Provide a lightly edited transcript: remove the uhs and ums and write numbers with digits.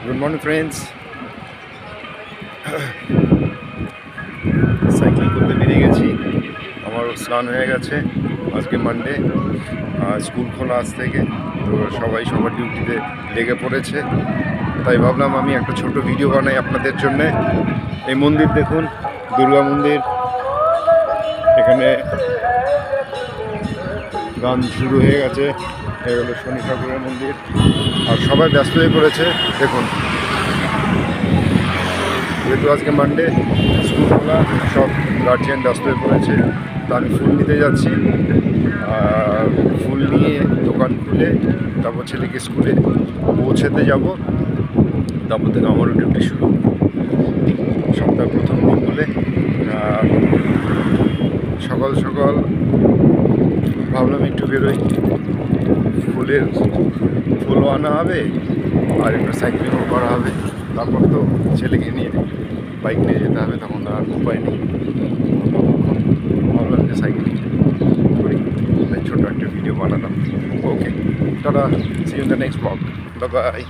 Good morning friends. Cycling করতে বেরিয়ে গেছি। আমার স্নান হয়ে গেছে। আজকে মানডে, স্কুল খোলা আজ থেকে, তো সবাই সবার ডিউটিতে লেগে পড়েছে। তাই ভাবলাম আমি একটা ছোট ভিডিও বানাই আপনাদের জন্যে। এই মন্দির দেখুন, দুর্গা মন্দির। এখানে গান শুরু হয়ে গেছে। এগুলো শনি ঠাকুরের মন্দির, আর সবাই ব্যস্ত হয়ে পড়েছে। দেখুন, যেহেতু আজকে মানডে, স্কুল খোলা, সব গার্জিয়ান ব্যস্ত হয়ে পড়েছে। তো আমি ফুল নিতে যাচ্ছি। ফুল নিয়ে দোকান খুলে তারপর ছেলেকে স্কুলে পৌঁছাতে যাব। তারপর থেকে আমারও ডিউটি শুরু, সপ্তাহের প্রথম দিন বলে। সকাল সকাল ভাবলাম একটু বেরোই, ফুলও আনা হবে আর একটু সাইক্লিংও করা হবে। তারপর তো ছেলেকে নিয়ে বাইক নিয়ে যেতে হবে, তখন আর উপায় নেই। ভাবলাম যে সাইক্লিং করি, তাই ছোটো একটা ভিডিও বানালাম। Okay, tata, see you in the next blog, bye by.